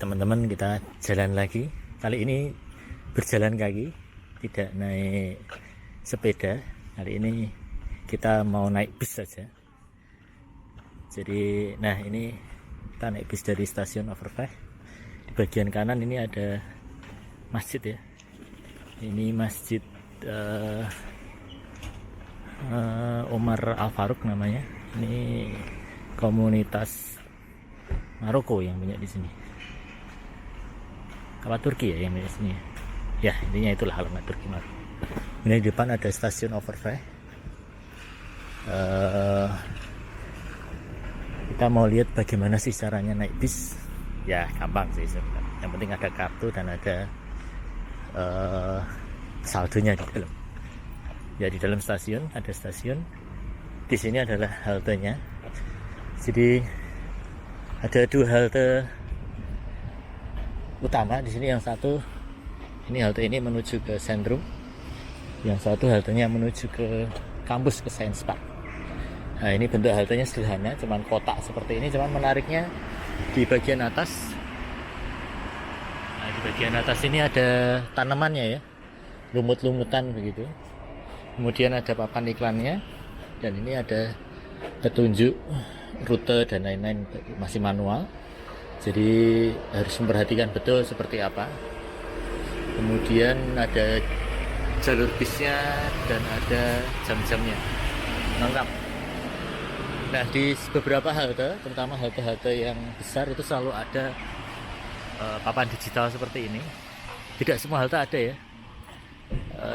teman-teman, kita jalan lagi. Kali ini berjalan kaki, tidak naik sepeda. Kali ini kita mau naik bis saja. Jadi, nah ini kita naik bis dari stasiun Overpass. Di bagian kanan ini ada masjid ya. Ini masjid Omar Al Faruq namanya. Ini komunitas Maroko yang banyak di sini. Apa Turki ya yang di sini? Ya, intinya itulah alamat Turki Maroko. Ini di depan ada stasiun Overpass. Kita mau lihat bagaimana sih caranya naik bis. Ya, gampang sih sebenarnya. Yang penting ada kartu dan ada saldonya di dalam. Ya, di dalam stasiun ada stasiun. Di sini adalah haltenya. Jadi ada dua halte utama di sini. Yang satu ini halte ini menuju ke sentrum, yang satu haltenya menuju ke kampus, ke Science Park. Nah, ini bentuk haltenya sederhana, cuman kotak seperti ini, cuman menariknya di bagian atas. Nah, di bagian atas ini ada tanamannya ya, lumut-lumutan begitu. Kemudian ada papan iklannya, dan ini ada petunjuk rute dan lain-lain, masih manual. Jadi harus memperhatikan betul seperti apa. Kemudian ada jalur bisnya dan ada jam-jamnya lengkap. Nah, di beberapa halte, terutama halte-halte yang besar, itu selalu ada papan digital seperti ini. Tidak semua halte ada ya,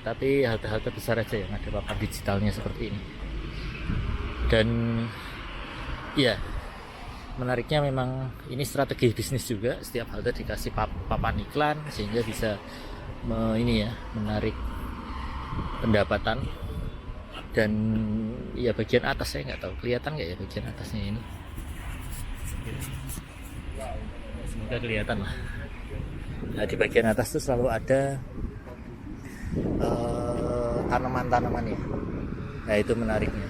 tapi halte-halte besar aja yang ada papan digitalnya seperti ini. Dan ya, menariknya memang ini strategi bisnis juga. Setiap halte dikasih papan iklan sehingga bisa menarik pendapatan. Dan ya bagian atas saya nggak tahu kelihatan nggak ya bagian atasnya ini. Semoga kelihatan lah. Nah, di bagian atas tuh selalu ada tanaman-tanamannya. Nah, itu menariknya.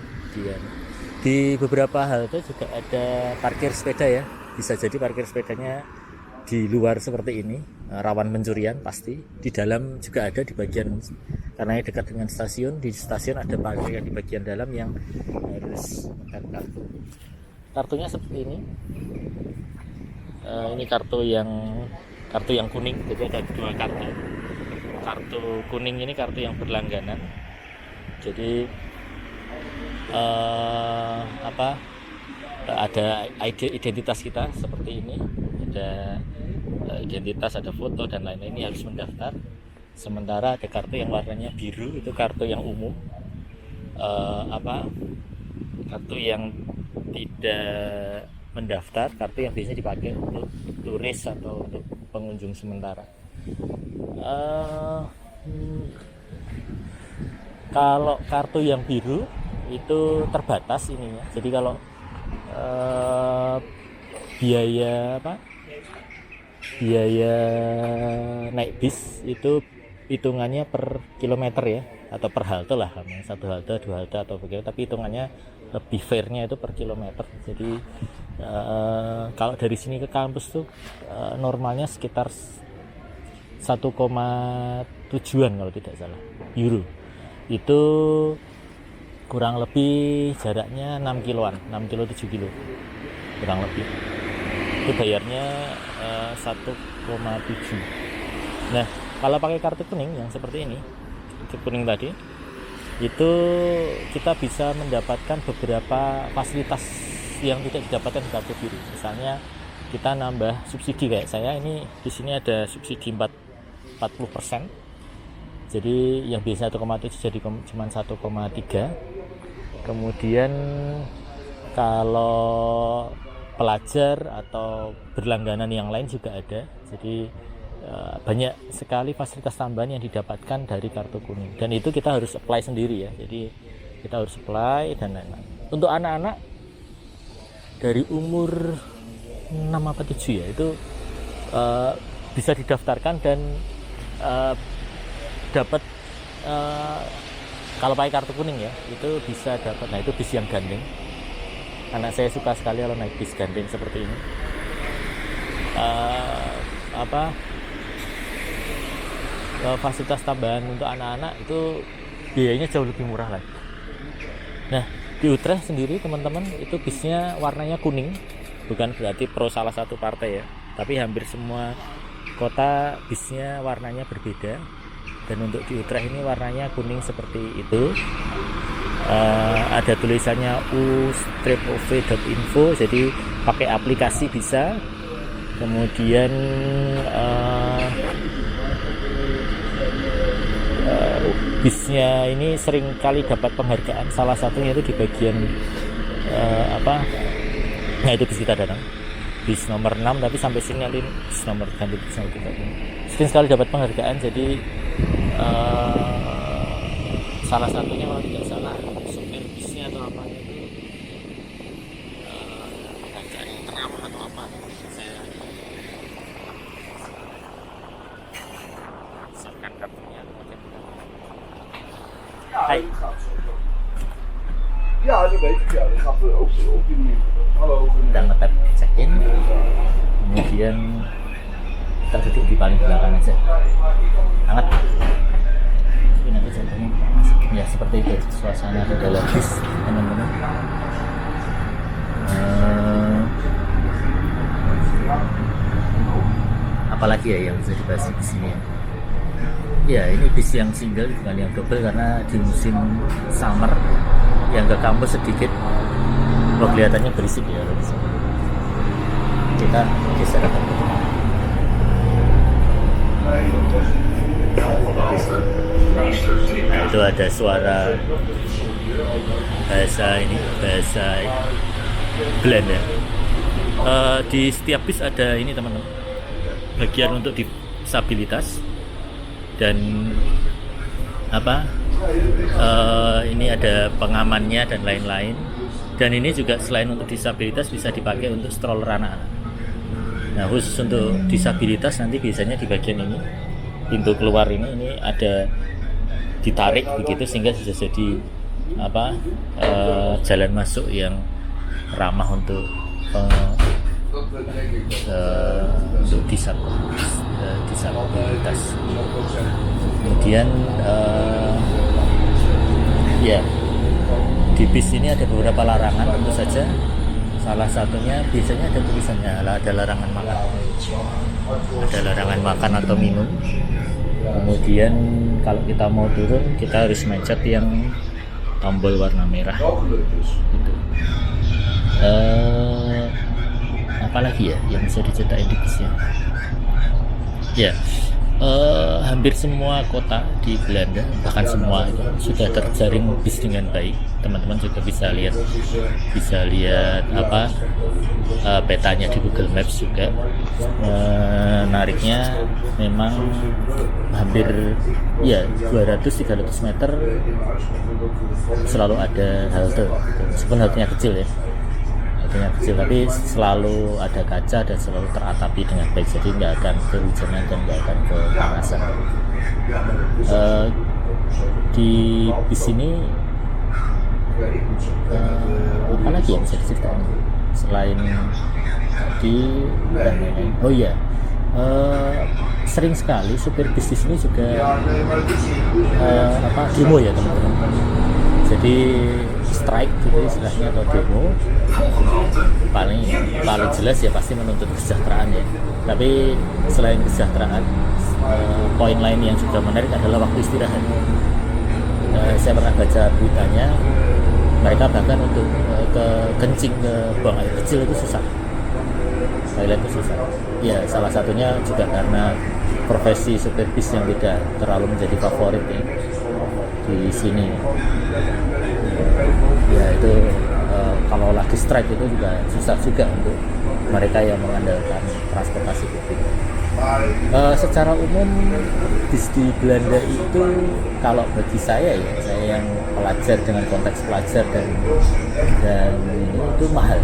Di beberapa halte juga ada parkir sepeda ya. Bisa jadi parkir sepedanya di luar seperti ini, rawan pencurian pasti. Di dalam juga ada di bagian, karena dekat dengan stasiun. Di stasiun ada parkir di bagian dalam yang harus memegang kartu. Kartunya seperti ini. Ini kartu yang kuning. Jadi ada dua kartu. Kartu kuning ini kartu yang berlangganan. Jadi ada identitas kita seperti ini, ada identitas, ada foto dan lain-lain. Ini harus mendaftar. Sementara ada kartu yang warnanya biru, itu kartu yang umum, kartu yang tidak mendaftar, kartu yang biasanya dipakai untuk turis atau untuk pengunjung sementara. Kalau kartu yang biru itu terbatas ininya. Jadi kalau biaya naik bis itu hitungannya per kilometer ya, atau per halte lah, satu halte, dua halte atau begitu, tapi hitungannya lebih fairnya itu per kilometer. Jadi kalau dari sini ke kampus tuh normalnya sekitar 1,7 kalau tidak salah euro. Itu kurang lebih jaraknya 6 kiloan, 6 kilo 7 kilo kurang lebih. Itu bayarnya 1,7. Nah, kalau pakai kartu kuning yang seperti ini, kartu kuning tadi, itu kita bisa mendapatkan beberapa fasilitas yang tidak didapatkan di kartu biru. Misalnya kita nambah subsidi, kayak saya ini di sini ada subsidi 40%. Jadi yang biasanya 1,7 jadi cuma 1,3. Kemudian kalau pelajar atau berlangganan yang lain juga ada. Jadi banyak sekali fasilitas tambahan yang didapatkan dari kartu kuning. Dan itu kita harus apply sendiri ya. Jadi kita harus apply dan lain-lain. Untuk anak-anak dari umur 6 apa 7 ya, itu bisa didaftarkan dan dapat kalau pakai kartu kuning ya, itu bisa dapat. Nah, itu bis yang gandeng. Anak saya suka sekali kalau naik bis gandeng seperti ini. fasilitas tambahan untuk anak-anak itu biayanya jauh lebih murah lagi. Nah, di Utrecht sendiri teman-teman itu bisnya warnanya kuning, bukan berarti pro salah satu partai ya, tapi hampir semua kota bisnya warnanya berbeda. Dan untuk di Utrecht ini warnanya kuning seperti itu. Ada tulisannya ustripov.info, jadi pakai aplikasi bisa. Kemudian bisnya ini sering kali dapat penghargaan, salah satunya itu di bagian nah itu bis kita datang, bis nomor 6, tapi sampai sinyalin bis nomor ganti bis nomor 3 sering sekali dapat penghargaan. Jadi salah satunya kalau tidak salah supir bisnya atau apa itu penghargaan yang teramah atau apa, saya siapkan kartunya. Hai. Ja, dat weet ik. Ja, dat gaat ook die manier. Hallo. Kita ngetap check-in, kemudian kita duduk di paling belakang aja. Hangat. Ini nanti contohnya ya seperti itu suasana di dalam bis, teman-teman. Apalagi ya yang bisa dibahas di sini ya. Ya, ini bis yang single bukan yang double, karena di musim summer yang ke kampus sedikit kelihatannya berisik ya. Kita geser ke nah, itu ada suara bahasa Belanda. Di setiap bis ada ini teman-teman, bagian untuk disabilitas dan ini ada pengamannya dan lain-lain. Dan ini juga selain untuk disabilitas bisa dipakai untuk stroller anak-anak. Nah, khusus untuk disabilitas nanti biasanya di bagian ini, pintu keluar ini ada ditarik begitu sehingga bisa jadi jalan masuk yang ramah untuk disabilitas. Kemudian ya di bis ini ada beberapa larangan tentu saja. Salah satunya biasanya ada tulisannya, ada larangan makan atau minum. Kemudian kalau kita mau turun kita harus mencet yang tombol warna merah gitu. Apalagi ya yang bisa dicetak di bisnya ya. Hampir semua kota di Belanda, bahkan semua itu sudah terjaring bis dengan baik. Teman-teman juga bisa lihat petanya di Google Maps juga. Menariknya memang hampir 200-300 meter selalu ada halte, meskipun haltenya kecil ya. Tapi selalu ada kaca dan selalu teratapi dengan baik, jadi nggak akan kehujanan dan nggak akan kepanasan. Di bis ini apa lagi yang bisa diceritakan selain sering sekali supir bis di sini juga demo ya teman-teman. Jadi strike gitu istilahnya, atau demo. Paling jelas ya pasti menuntut kesejahteraan ya. Tapi selain kesejahteraan, poin lain yang juga menarik adalah waktu istirahat. Saya pernah baca beritanya, mereka bahkan untuk kencing ke buang air kecil itu susah. Toilet itu susah. Ya, salah satunya juga karena profesi supir bis yang tidak terlalu menjadi favorit ya di sini. Ya itu kalau lagi strike itu juga susah juga untuk mereka yang mengandalkan transportasi publik. Secara umum bis di Belanda itu kalau bagi saya ya, saya yang pelajar dengan konteks pelajar dan itu mahal.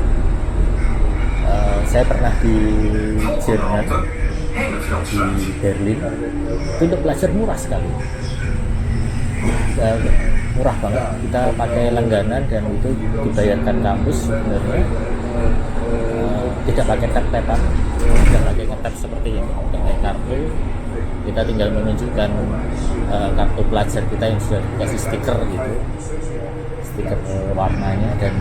Saya pernah di Jerman, di Berlin, itu untuk pelajar murah sekali. Murah banget, kita pakai langganan dan itu dibayarkan kampus sebenarnya. tidak pakai tap tapan, tidak pakai ngetap seperti ini, pakai kartu. Kita tinggal menunjukkan kartu pelajar kita yang sudah dikasih stiker gitu, stiker warnanya, dan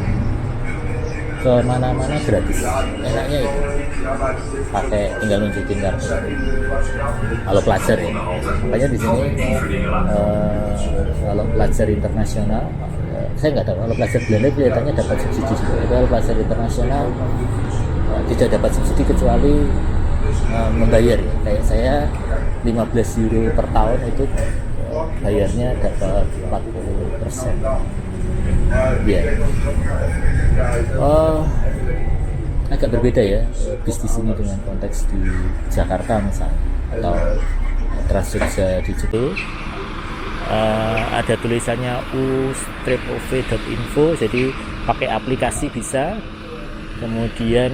kemana-mana gratis. Enaknya itu pakai tinggal nunjukin kartu kalau pelajar ya. Makanya di sini kalau pelajar internasional, saya nggak tahu, kalau pelajar Belanda kelihatannya dapat subsidi juga. Kalau pelajar internasional tidak dapat subsidi kecuali membayar ya. Kayak saya 15 euro per tahun itu bayarnya dapat 40%. Ya. Agak berbeda ya bisnis ini dengan konteks di Jakarta misalnya atau Trans-Jogja di situ. Ada tulisannya u-ov.info, jadi pakai aplikasi bisa. Kemudian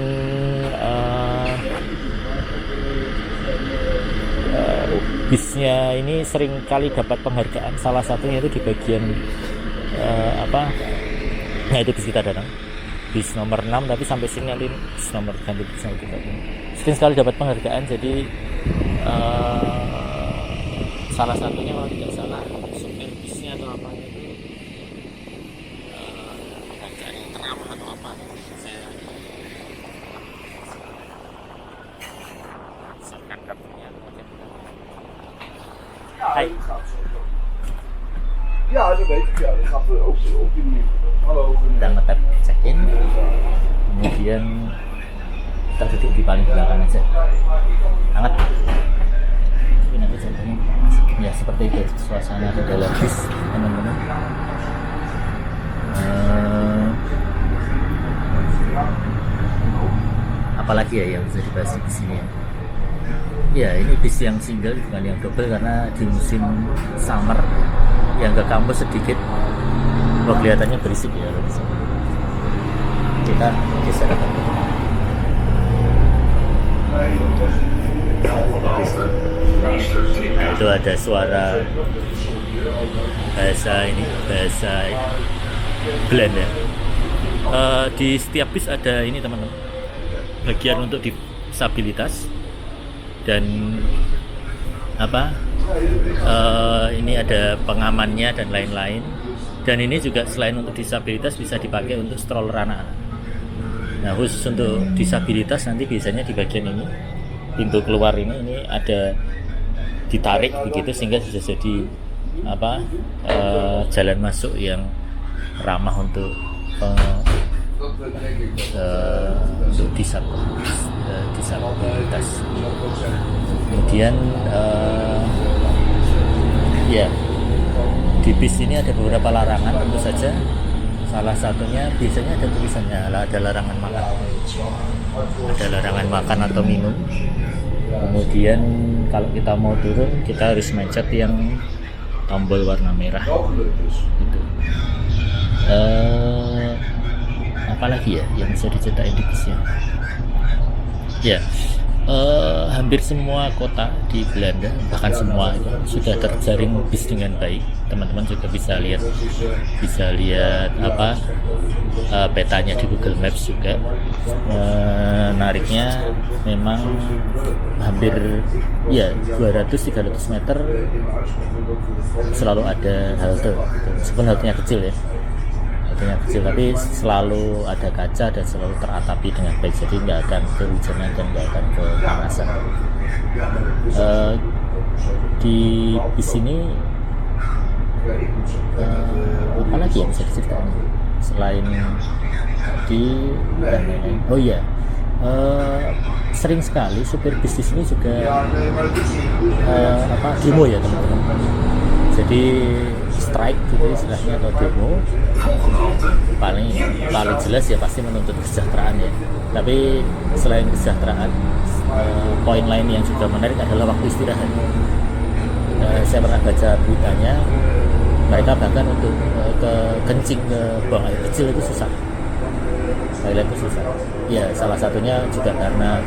bisnya ini sering kali dapat penghargaan, salah satunya itu di bagian nah itu bis kita datang, bis nomor 6, tapi sampai sini nanti bis nomor ganti bis nomor 3 sering sekali dapat penghargaan. Jadi salah satunya kalau tidak salah supir bisnya atau apa itu penghargaan yang teramah atau apa, saya siapkan kartunya. Hai. Ja, dat weet ik. Ja, dat gaat ook die manier. Hallo. Kita ngetap check in, kemudian kita duduk di paling belakang aja, hangat. Tapi nanti contohnya ya seperti itu suasana di dalam bis teman-teman. Apalagi ya yang bisa dibahas di sini ya. Ya ini bis yang single bukan yang double, karena di musim summer yang ke kampus sedikit kelihatannya berisik ya. Kita geser akan nah, itu ada suara bahasa Belanda. Di setiap bis ada ini teman-teman, bagian untuk disabilitas dan ini ada pengamannya dan lain-lain. Dan ini juga selain untuk disabilitas bisa dipakai untuk stroller anak-anak. Nah khusus untuk disabilitas nanti biasanya di bagian ini, pintu keluar ini ada ditarik begitu sehingga bisa jadi jalan masuk yang ramah untuk disabilitas. Kemudian ya di bis ini ada beberapa larangan tentu saja. Salah satunya biasanya ada tulisannya, ada larangan makan, ada larangan makan atau minum. Kemudian kalau kita mau turun kita harus mencet yang tombol warna merah gitu. Apalagi ya yang bisa diceritain di bisnya ya. Hampir semua kota di Belanda, bahkan semua itu sudah terjaring bis dengan baik. Teman-teman juga bisa lihat petanya di Google Maps juga. Menariknya memang hampir ya 200-300 meter selalu ada halte gitu. Meskipun haltenya kecil ya, tapi selalu ada kaca dan selalu teratapi dengan baik, jadi nggak akan kehujanan dan nggak akan kepanasan. Di bis ini apa lagi yang bisa diceritakan selain di sering sekali supir bis di sini juga demo ya teman-teman. Jadi strike gitu istilahnya atau demo, paling jelas ya pasti menuntut kesejahteraan ya. Tapi selain kesejahteraan, poin lain yang juga menarik adalah waktu istirahat. Saya pernah baca beritanya, mereka bahkan untuk kencing ke buang air kecil itu susah. Toilet itu susah. Ya salah satunya juga karena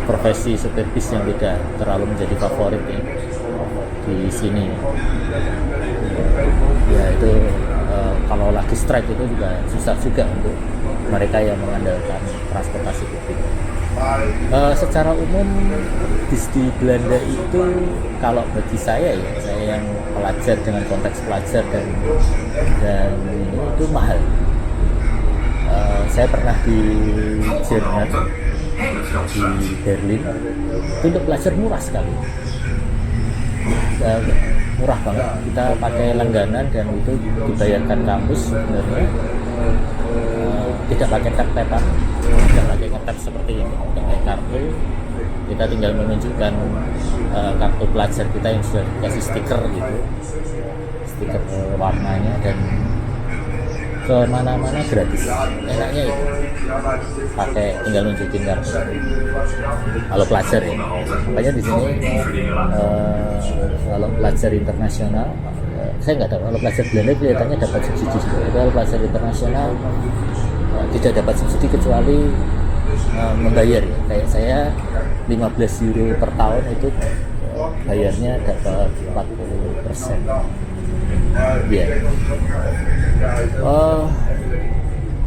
profesi supir bis yang tidak terlalu menjadi favorit ya di sini. Ya itu kalau lagi strike itu juga susah juga untuk mereka yang mengandalkan transportasi publik. Secara umum bis di Belanda itu kalau bagi saya ya, saya yang pelajar dengan konteks pelajar dan ini itu mahal. Saya pernah di Jerman, di Berlin, itu untuk pelajar murah sekali. Murah banget, kita pakai langganan dan itu dibayarkan kampus sebenarnya. Tidak pakai tap-tapan, tidak pakai ngetap seperti ini, tidak pakai kartu. Kita tinggal menunjukkan kartu pelajar kita yang sudah dikasih stiker gitu, stiker warnanya, dan kemana-mana gratis. Enaknya itu pakai tinggal nunjukin kartu kalau pelajar ya. Makanya di sini kalau pelajar internasional, saya nggak tahu, kalau pelajar Belanda kelihatannya dapat subsidi. Kalau pelajar internasional tidak dapat subsidi kecuali membayar ya. Kayak saya 15 euro per tahun itu bayarnya dapat 40%. Ya.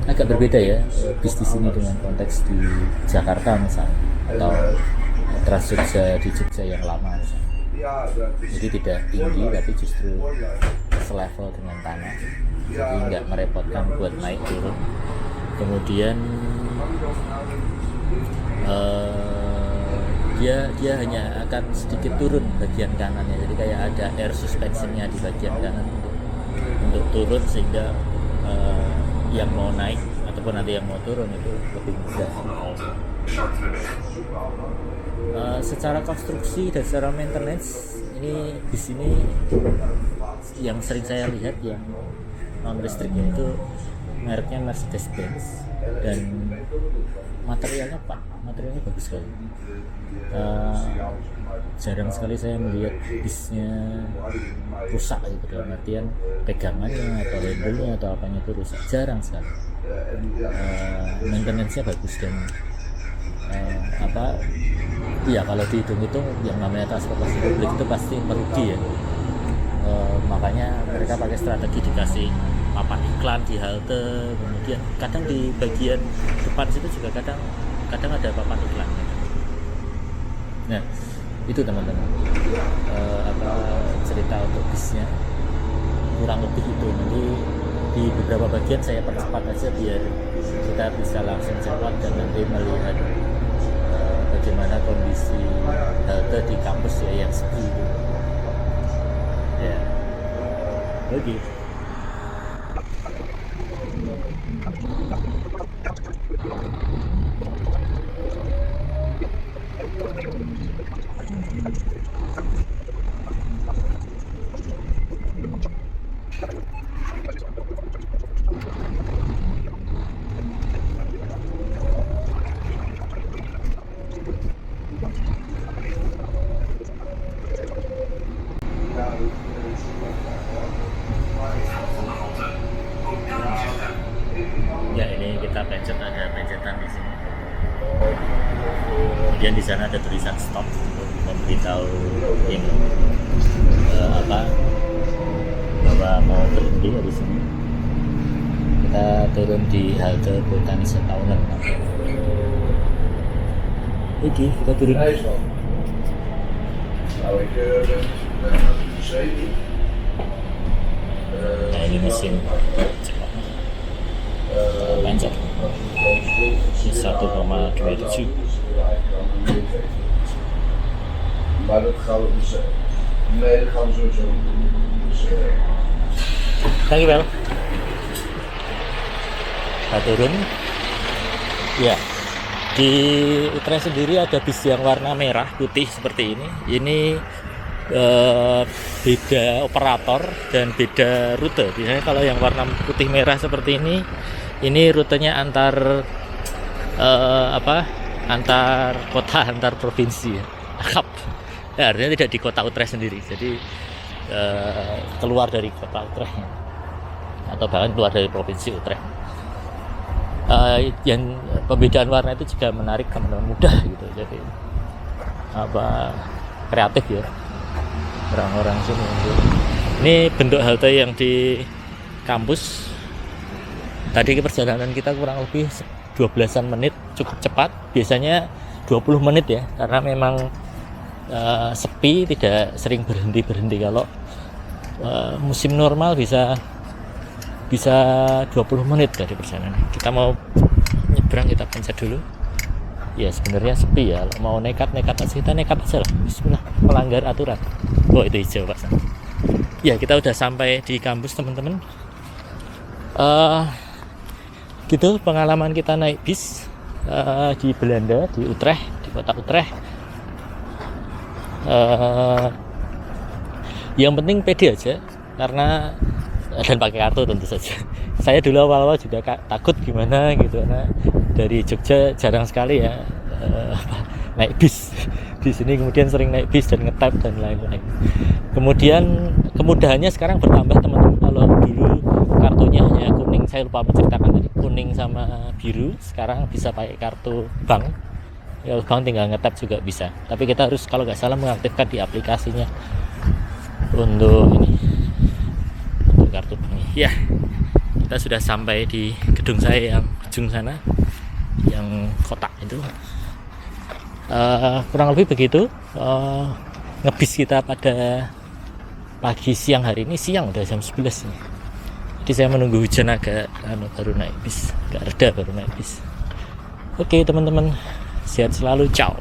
Agak berbeda ya bisnis ini dengan konteks di Jakarta misalnya, atau Trans Jogja di Jogja yang lama misalnya. Jadi tidak tinggi tapi justru selevel dengan tanah, jadi nggak merepotkan buat naik turun. Kemudian dia hanya akan sedikit turun bagian kanannya, jadi kayak ada air suspensionnya di bagian kanan untuk turun, sehingga yang mau naik ataupun nanti yang mau turun itu lebih mudah. Secara konstruksi dan secara maintenance, ini di sini yang sering saya lihat yang non listriknya itu mereknya Mercedes-Benz, dan materialnya bagus sekali. Jarang sekali saya melihat bisnya rusak gitu, dalam artian pegangannya atau handle-nya atau apanya itu rusak, jarang sekali. Maintenance-nya bagus, dan ya kalau dihitung-hitung yang namanya transportasi publik itu pasti merugi ya. Makanya mereka pakai strategi dikasih papan iklan di halte, kemudian kadang di bagian depan situ juga kadang ada papan iklan. Nah itu teman-teman, cerita untuk bisnya kurang lebih itu. Nanti di beberapa bagian saya percepat aja biar kita bisa langsung cepat dan nanti melihat bagaimana kondisi halte di kampus ya yang sepi itu. Ya, oke. Ya, ini kita pencet, ada pencetan di sini. Kemudian di sana ada tulisan stop untuk memberitahu ini bahwa mau berhenti di sini. Kita turun di halte Botanische Tuinen. Oke, kita turun. Nah, ini mesin pencet 1,27. Maar dat gaan we dus. Nee, dat gaan we sowieso doen. Dus, Dankjewel. Kita turun. Ya, di Utrecht sendiri ada bis yang warna merah putih seperti ini. Ini beda operator dan beda rute. Biasanya kalau yang warna putih merah seperti ini rutenya antar antar kota, antar provinsi ya. Ya, artinya tidak di kota Utrecht sendiri. Jadi keluar dari kota Utrecht atau bahkan keluar dari provinsi Utrecht. Yang pembedaan warna itu juga menarik teman-teman muda gitu. Jadi kreatif ya orang-orang sini. Ini bentuk halte yang di kampus. Tadi perjalanan kita kurang lebih 12-an menit, cukup cepat. Biasanya 20 menit ya, karena memang sepi, tidak sering berhenti. Kalau musim normal bisa 20 menit dari perjalanan. Kita mau nyebrang, kita pencet dulu. Ya sebenarnya sepi ya, kalau mau nekat aja, kita nekat aja lah. Bismillah, melanggar aturan. Oh itu hijau Pak. Ya kita udah sampai di kampus teman-teman. Gitu pengalaman kita naik bis di Belanda, di Utrecht, di kota Utrecht. Yang penting pede aja, karena dan pakai kartu tentu saja. Saya dulu awal-awal juga takut gimana gitu, karena dari Jogja jarang sekali ya naik bis. Di sini kemudian sering naik bis dan ngetap dan lain-lain. Kemudian kemudahannya sekarang bertambah teman-teman. Kalau dulu kartunya hanya kuning, saya lupa menceritakan tadi, kuning sama biru. Sekarang bisa pakai kartu bank. Ya bank tinggal ngetap juga bisa. Tapi kita harus kalau nggak salah mengaktifkan di aplikasinya untuk ini, untuk kartu bank. Ya, kita sudah sampai di gedung saya yang ujung sana, yang kotak itu. Kurang lebih begitu ngebis kita pada pagi siang hari ini. Siang udah jam 11 nih. Jadi saya menunggu hujan agak baru naik bis, agak reda baru naik bis. Oke teman-teman, sehat selalu, ciao.